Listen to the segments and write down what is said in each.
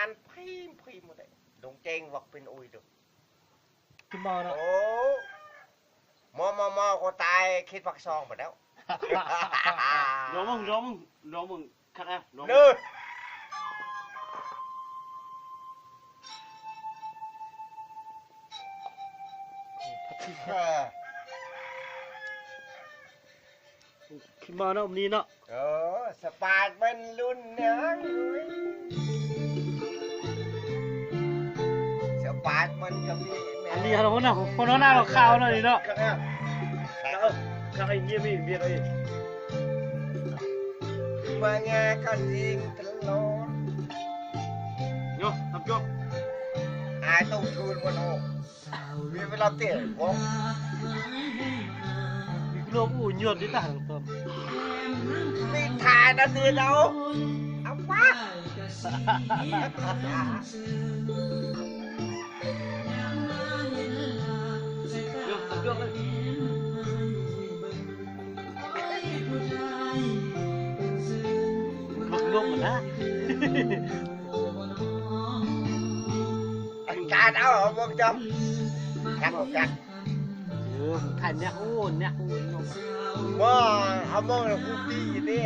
ăn phi một đấy đồng chen hoặc bên ui được kim mò đó mò có tai khi phát song mà đâu nó mừng khát em nơ kim mò nó ông đi nóสปาร์ตมันรุ่นนะสปาร์ตมันก็มี อันนี้เราคนหน้าเราข้าวหน่อยเนาะ khát anh nghiêm đi biết đây มาไงก็จริงตลอด nhá tập cho อายต้องคืนมันโอ้มีเวลาเตะบอล มีกลัวอู้หยดดิต่างตัว มีถ่ายนาทีเราเอาปะ nhá tập cho đây ลงๆเหมือนนะ anh cha đâu rồi không chấm cắt một cắt ถ่ายเนี่ยโอ้เนี่ยโอ้ mà ông mong là cũng đi gì đi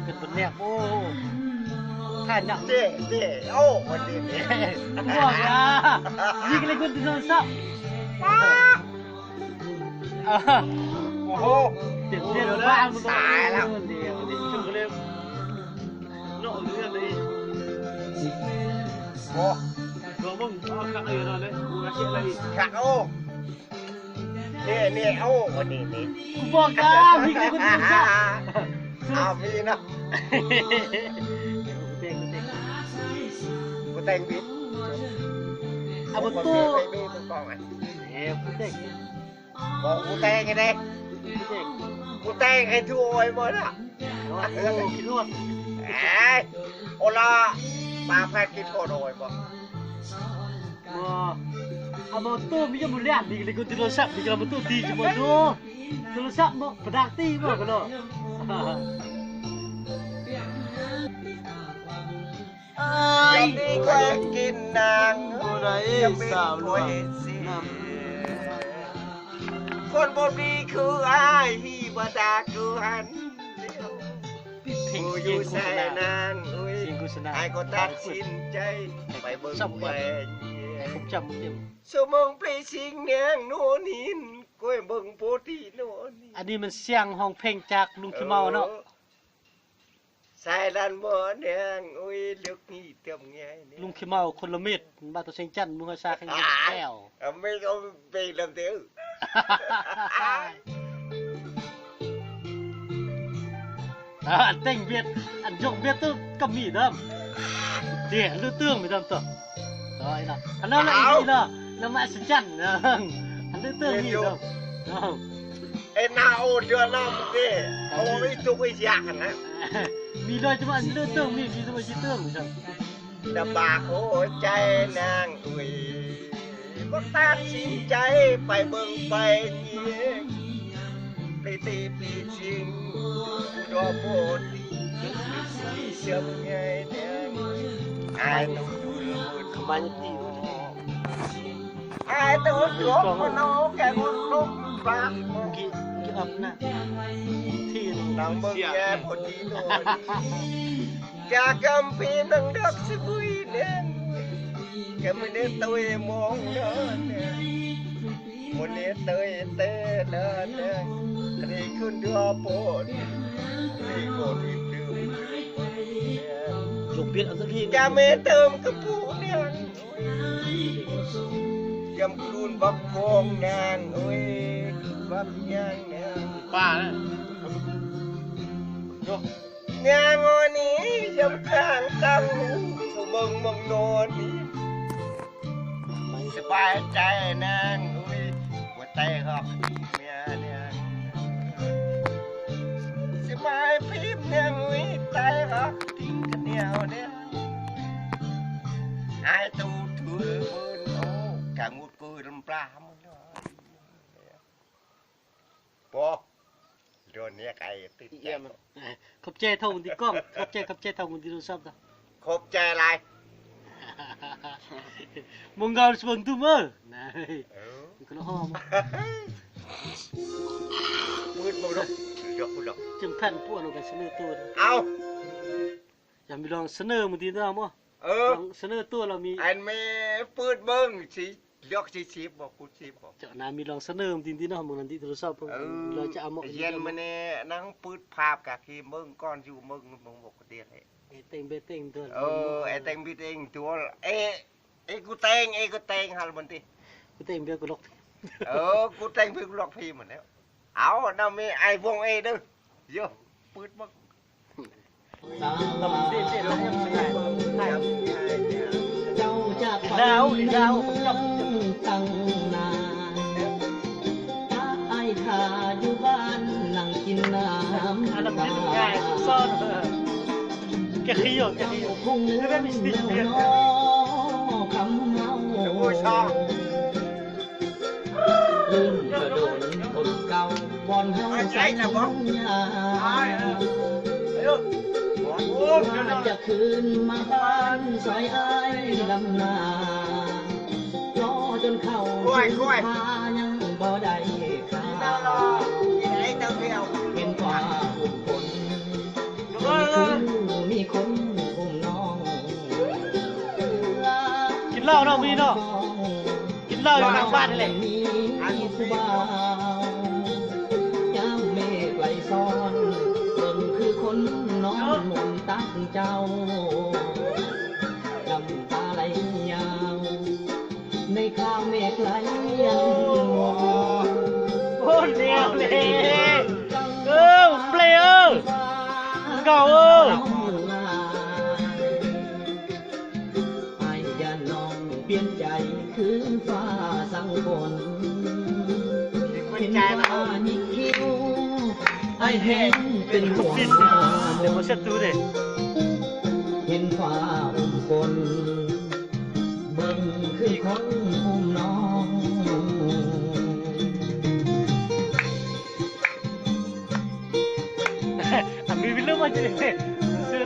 เป็นคนเนี่ยโอ้ถ่ายเนี่ย đi ô mà đi đi บอกนะยิงเลยคนที่โดนซับ โอ้ เจ็บเจ็บบ้างมันตายแล้ว chừng cái lên nọ lưỡi đây ô nó mừng khát đây rồi đấy uống cái chuyện này cắt ô nè ô mà đi đi บอกนะยิงเลยคนที่โดนซับ เอามีนะกูแต่งบิด เอาประตู ไม่มีกูกองอ่ะ เฮ้ยผู้เด็ก บอกกูแต่งไงเด้ ผู้เด็ก กูแต่งให้ทั่วไอ้หมดอ่ะ โอ้คิดว่า เอ้ยโอละปลาแพทย์กินโคโดยบ่ เอาประตูมีจะมุเลียนยิงเลยคนที่โดนซับยิงเราประตูตีจะหมดดูโดนซับบ่ประดักตีบ่กันเนาะ ยังดีกว่ากินนาง cô đấy ยังไม่ xào รวย luôn สิคนบ่ดีคืออ้ายที่บ่ดากูหันกูอยู่ใส่นางอุ้ย สิงกุศล ไอ้ก็ตัดสินใจไปเบิ่งไป ผมจำมึงเดียว สมองไปสิงเนียงโน่นหินก้อยเบิ่งโปตีโน่นนี่ อันนี้มันเสียงห้องเพลงจากลุงขี้เมาเนาะ ใส่ดันบ่แดงอุ้ยลึกนี่เต็มไงเนี่ย ลุงขี้เมาคนละเม็ดบ้านตัวเชียงจันทน์มุงซาขังเย็นแก้ว ไม่ก็ไปลำเตียว อันเต้งเบียดอันยกเบียดตัวก็มีเดิมเดี๋ยวลือเตื้องมีเดิมตัวต่อยนะอันนั้นละอีกเนาะแล้วมาสัญจันเนาะอันลือเตื้องมีเดิม ไอ้หน้าโอเดือนน้ำนี่เอาไว้ตุกไอ้ยากนะ มีเลยจังหวะลือเตื้องมีจังหวะชี้เตื้องจัง ลำบากหัวใจนางอุ้ยก็ตัดสินใจไปเบิ่งไปเยี่ยงไปตีปีชิงดอกโพดีเชื่อมไงเนี่ยไอ้ต้องดูแลบุญ ขมันตี ไอ้ต้องดูคนโน้แกคนนุ่มปาก กี่อับนะที่ น้องเบิ่งแย่พอดีโดนจากกำปีนังดักสกุยเนี่ยแกไม่ได้ตัวมองเดินเนี่ยวันนี้เตยเต้เดินเนี่ยคดีขึ้นเดือโปดนี่โกรธอีกดื่มเนี่ย ยกเบียดเอาสักที แกไม่เติมกระปุกเนี่ยยำครูนบักโกงนางโอ้ยบักย่างเนี่ย ป้าđấy vô งานวันนี้ยำข้างตั้งสมองมองนอนนี่สบายใจนางอุ้ยหัวใจหักเมียเนี่ยสบายพิมพ์เนี่ยอุ้ยใจหักทิ้งกันเดียวเนี่ยไอ้ตูถือปืนโอ้กางมุดปืนลำปลามันเนาะปอโดนเนี่ยไอ้ติดแย่ ขอบใจเท่าคนที่กล้องขอบใจเท่าคนที่โทรศัพท์ ขอบใจอะไร Mongol sebentu mah. Nah. Kalau hom. มืดบ่ดอกดอกบ่ดอก Chừng phan pua nó cái sân tua. เอา อย่ามีลองเสนอมึงทีนะมั้ง เอ ล อ องเสนอตัวเรามี อันไม่ปืดเบิ้งสิเลือกสิสิบอกกูสิบอก เจ้านามีลองเสนอมึงทีนะมึงนั่นที่โทรศัพท์เราจะเอาหมก เย็นมาเนี่ยนั่งปืดภาพกะคีเบิ้งก้อนอยู่มึงบอกกูเดียวเลย ไอ้เต็งเบเต็งตัว ไอ้เต็งพี่เต็งตัวไอ้กูเต็งฮัลมันที กูเต็งเบี้ยกูล็อก กูเต็งพี่กูหลอกพี่หมดแล้วเอาเรามีไอ้วงเด้อเยอะปืดบ้าง เราเด็ดแล้วยังสกายใช่ เจ้าจาก ดาวผมจับ ตั้งนานไอ้ข้าอยู่บ้านนั่งกินน้ำ อันนั้นเป็นง่ายซ่อนแกขี้อยู่แกขี้อยู่ คงเรื่องแล้วน้อคำเมา โอ้ยชอบ ลืมกระโดดคนเก่าบอนเฮาใส่น้ำยา ว่าจะคืนมาบ้านซอยอ้ายลำนารอจนเข้าพายังบ่ได้ข่าว ไอ้เต้าเที่ยว เห็นว่าอุ้มคนมีคนอุ้มน้อง กินเหล้าเนาะมีเนาะกินเหล้าอยู่ทางบ้านนี่แหละ มีผู้บ่าวยามเมฆไหลซ้อนเบิ่งคือคนนอนหมุนตั้งเจ้าน้ำตาไหลยาวในข้าวเมฆไหลยัน โอ้เลี้ยวเลยเปลี่ยวเก่าไอ้ยาน้องเปลี่ยนใจคือฟ้าสั่งฝนเห็นฟ้ายิ่งคิ้วไอ้เห็นเป็นห่วง เดี๋ยวมาเช็ดดูดิ เห็นฟ้าอุ้มคนเบิ่งคือคนอุ้มน้อง มีวิลล์มาจะเนี่ยเสื้อ